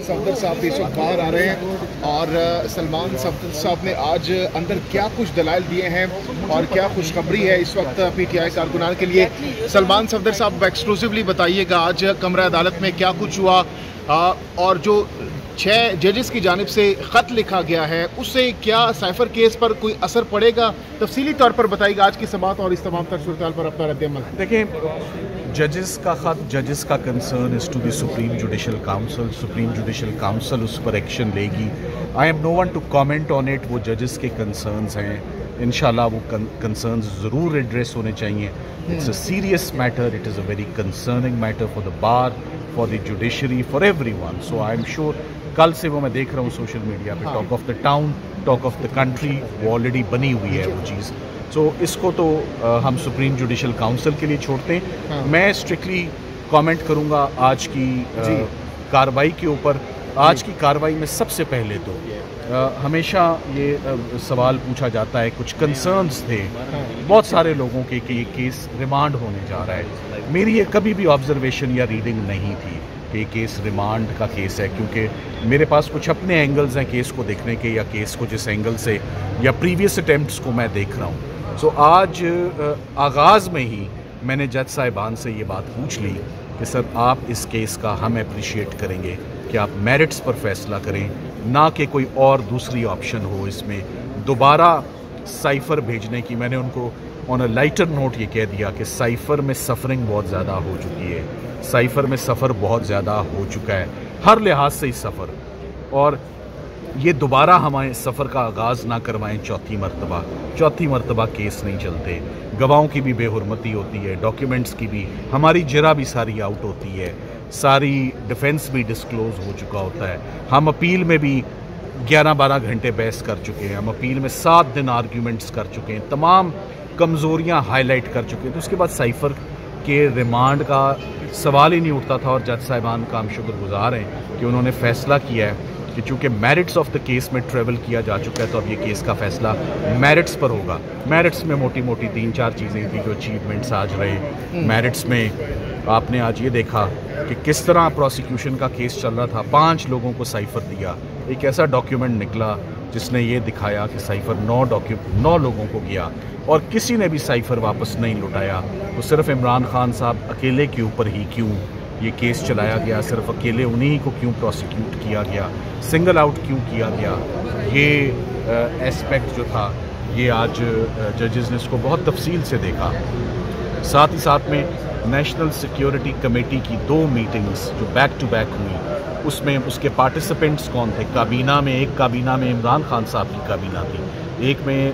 صفدر صاحب بھی اس وقت باہر آ رہے ہیں اور سلمان صفدر صاحب نے آج اندر کیا کچھ دلائل دیے ہیں اور کیا خوشخبری ہے اس وقت پی ٹی آئی کارکنان کے لیے. سلمان صفدر صاحب ایکسکلوسیولی بتائیے گا آج کمرہ عدالت میں کیا کچھ ہوا اور جو 6 ججز کی جانب سے خط لکھا گیا ہے اس سے کیا سائفر کیس پر کوئی اثر پڑے گا, تفصیلی طور پر بتائیے گا آج کی سماعت اور اس تمام تر صورتحال پر اپنا رد عمل. دیکھیں, ججز کا خط, ججز کا concern is to the supreme judicial council. Supreme judicial council اس پر ایکشن لے گی. I am no one to comment on it. وہ ججز کے کنسرنز ہیں, انشاءاللہ وہ کنسرنز ضرور ایڈریس ہونے چاہیے. It's a serious matter, it is a very concerning matter for the bar, for the judiciary, for everyone. So I am sure کل سے وہ میں دیکھ رہا ہوں سوشل میڈیا پہ talk of the town, talk of the country, وہ already بنی ہوئی ہے وہ چیز. سو اس کو تو ہم سپریم جوڈیشل کاؤنسل کے لیے چھوڑتے ہیں. میں اسٹرکٹلی کامنٹ کروں گا آج کی کارروائی کے اوپر. آج کی کارروائی میں سب سے پہلے تو ہمیشہ یہ سوال پوچھا جاتا ہے, کچھ کنسرنز تھے بہت سارے لوگوں کے کہ یہ کیس ریمانڈ ہونے جا رہا ہے. میری یہ کبھی بھی آبزرویشن یا ریڈنگ نہیں تھی کہ یہ کیس ریمانڈ کا کیس ہے, کیونکہ میرے پاس کچھ اپنے اینگلز ہیں کیس کو دیکھنے کے, یا کیس کو جس اینگل سے یا پریویس اٹیمپٹس کو میں دیکھ رہا ہوں. سو آج آغاز میں ہی میں نے جج صاحبان سے یہ بات پوچھ لی کہ سر آپ اس کیس کا ہم اپریشیٹ کریں گے کہ آپ میرٹس پر فیصلہ کریں, نہ کہ کوئی اور دوسری آپشن ہو اس میں دوبارہ سائفر بھیجنے کی. میں نے ان کو آن اے لائٹر نوٹ یہ کہہ دیا کہ سائفر میں سفرنگ بہت زیادہ ہو چکی ہے, سائفر میں سفر بہت زیادہ ہو چکا ہے ہر لحاظ سے ہی سفر, اور یہ دوبارہ ہمیں سفر کا آغاز نہ کروائیں چوتھی مرتبہ کیس نہیں چلتے. گواہوں کی بھی بے حرمتی ہوتی ہے, ڈاکیومنٹس کی بھی, ہماری جرا بھی ساری آؤٹ ہوتی ہے, ساری ڈیفنس بھی ڈسکلوز ہو چکا ہوتا ہے. ہم اپیل میں بھی 11-12 گھنٹے بحث کر چکے ہیں, ہم اپیل میں 7 دن آرگیومنٹس کر چکے ہیں, تمام کمزوریاں ہائی لائٹ کر چکے ہیں. تو اس کے بعد سائفر کے ریمانڈ کا سوال ہی نہیں اٹھتا تھا. اور جج صاحبان کا ہم شکر گزار ہیں کہ انہوں نے فیصلہ کیا ہے کہ چونکہ میرٹس آف دا کیس میں ٹریول کیا جا چکا ہے تو اب یہ کیس کا فیصلہ میرٹس پر ہوگا. میرٹس میں موٹی 3-4 چیزیں تھیں جو اچیومنٹس آج رہے. میرٹس میں آپ نے آج یہ دیکھا کہ کس طرح پروسیکیوشن کا کیس چل رہا تھا, 5 لوگوں کو سائفر دیا. ایک ایسا ڈاکیومنٹ نکلا جس نے یہ دکھایا کہ سائفر 9 لوگوں کو گیا اور کسی نے بھی سائفر واپس نہیں لوٹایا. تو صرف عمران خان صاحب اکیلے کے اوپر ہی کیوں یہ کیس چلایا گیا, صرف اکیلے انہی کو کیوں پروسیکیوٹ کیا گیا, سنگل آؤٹ کیوں کیا گیا, یہ ایسپیکٹ جو تھا یہ آج ججز نے اس کو بہت تفصیل سے دیکھا. ساتھ ہی ساتھ میں نیشنل سیکیورٹی کمیٹی کی 2 میٹنگز جو بیک ٹو بیک ہوئی, اس میں اس کے پارٹیسپینٹس کون تھے. کابینہ میں ایک کابینہ میں عمران خان صاحب کی کابینہ تھی, ایک میں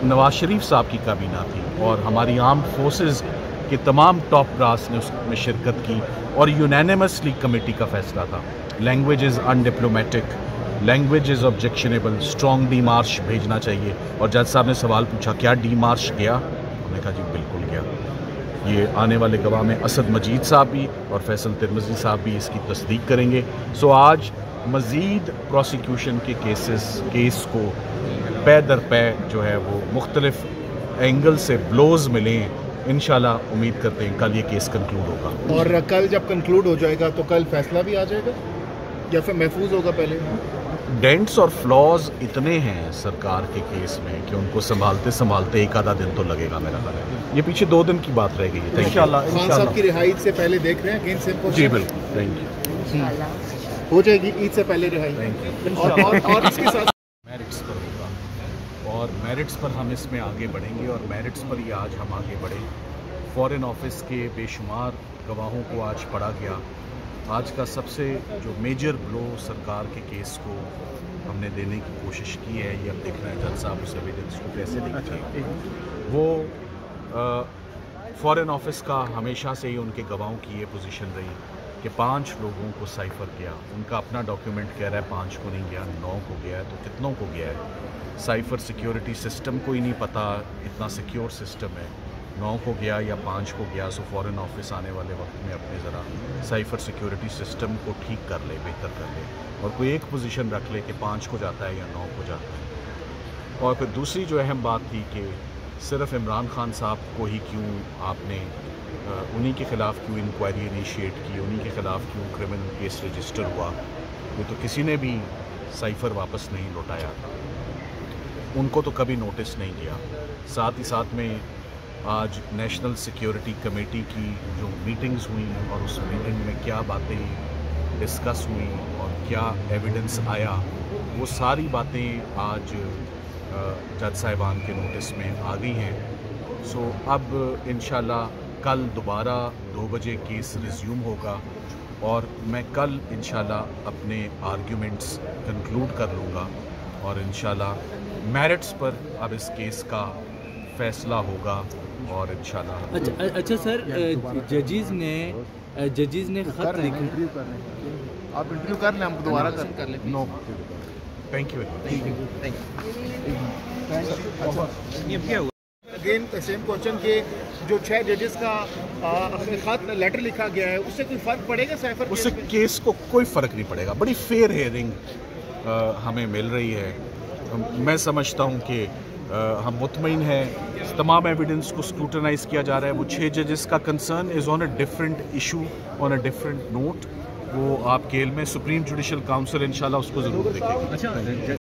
نواز شریف صاحب کی کابینہ تھی, اور ہماری آرمڈ فورسز کے تمام ٹاپ براس نے اس میں شرکت کی, اور یونینیمسلی کمیٹی کا فیصلہ تھا. Language is undiplomatic, language is objectionable, strong demarche بھیجنا چاہیے. اور جج صاحب نے سوال پوچھا کیا ڈی مارش گیا, انہوں نے کہا جی بالکل گیا. یہ آنے والے گواہ میں اسد مجید صاحب بھی اور فیصل ترمذی صاحب بھی اس کی تصدیق کریں گے. سو آج مزید پروسیکیوشن کے کیس کو پے در پے جو ہے وہ مختلف اینگل سے بلوز ملیں. انشاءاللہ امید کرتے ہیں کل یہ کیس کنکلوڈ ہوگا. اور کل جب کنکلوڈ ہو جائے گا تو کل فیصلہ بھی آ جائے گا یا پھر محفوظ ہوگا پہلے؟ ڈینٹس اور فلاز اتنے ہیں سرکار کے کیس میں کہ ان کو سنبھالتے 1-2 دن تو لگے گا میرا خیال ہے. یہ پیچھے 2 دن کی بات رہ گئی ہے. خان صاحب کی رہائی سے پہلے دیکھ رہے ہیں کہ ان سے جی بالکل, تھینک یو. ہو جائے گی عید سے پہلے رہائی. اور اس کے ساتھ میرٹس پر ہوگا, اور میرٹس پر ہم اس میں آگے بڑھیں گے, اور میرٹس پر ہی آج ہم آگے بڑھیں. فارن آفس کے بے شمار گواہوں کو آج پڑھا گیا. آج کا سب سے جو میجر بلو سرکار کے کیس کو ہم نے دینے کی کوشش کی ہے, یہ اب دیکھنا ہے جج صاحب اس ایویڈنس کو کیسے دیکھتے ہیں. وہ فارن آفس کا ہمیشہ سے ہی ان کے گواہوں کی یہ پوزیشن رہی کہ 5 لوگوں کو سائفر گیا. ان کا اپنا ڈاکیومنٹ کہہ رہا ہے 5 کو نہیں گیا, 9 کو گیا ہے. تو کتنوں کو گیا ہے؟ سائفر سیکیورٹی سسٹم کو ہی نہیں پتہ اتنا سیکیور سسٹم ہے, 9 کو گیا یا 5 کو گیا. سو فارن آفس آنے والے وقت میں اپنے ذرا سائفر سیکیورٹی سسٹم کو ٹھیک کر لے, بہتر کر لے, اور کوئی ایک پوزیشن رکھ لے کہ 5 کو جاتا ہے یا 9 کو جاتا ہے. اور پھر دوسری جو اہم بات تھی کہ صرف عمران خان صاحب کو ہی کیوں آپ نے انہی کے خلاف کیوں انکوائری انیشیٹ کی, انہی کے خلاف کیوں کرمنل کیس رجسٹر ہوا. وہ تو کسی نے بھی سائفر واپس نہیں لوٹایا، ان کو تو کبھی نوٹس نہیں کیا. ساتھ ہی ساتھ میں آج نیشنل سیکیورٹی کمیٹی کی جو میٹنگز ہوئیں اور اس میٹنگ میں کیا باتیں ڈسکس ہوئیں اور کیا ایویڈنس آیا، وہ ساری باتیں آج جج صاحبان کے نوٹس میں آ گئی ہیں. سو اب انشاءاللہ کل دوبارہ 2 بجے کیس ریزیوم ہوگا اور میں کل انشاءاللہ اپنے آرگیومنٹس کنکلوڈ کر لوں گا اور انشاءاللہ میرٹس پر اب اس کیس کا فیصلہ ہوگا اور انشاءاللہ. اچھا سر، ججز نے خط لکھا. آپ انٹرویو کر لیں، ہم دوبارہ کر لیں. No thank you. Again same question کہ جو 6 ججز کا خط لیٹر لکھا گیا ہے، اس سے کوئی فرق پڑے گا سائفر؟ اس سے کیس کو کوئی فرق نہیں پڑے گا. بڑی فیئر ہیئرنگ ہمیں مل رہی ہے. میں سمجھتا ہوں کہ ہم مطمئن ہیں. تمام ایویڈنس کو اسکروٹنائز کیا جا رہا ہے. وہ 6 ججز کا concern is on a different issue, on a different note. وہ آپ کے علم میں سپریم جوڈیشل کاؤنسل انشاءاللہ اس کو ضرور دیکھے گا.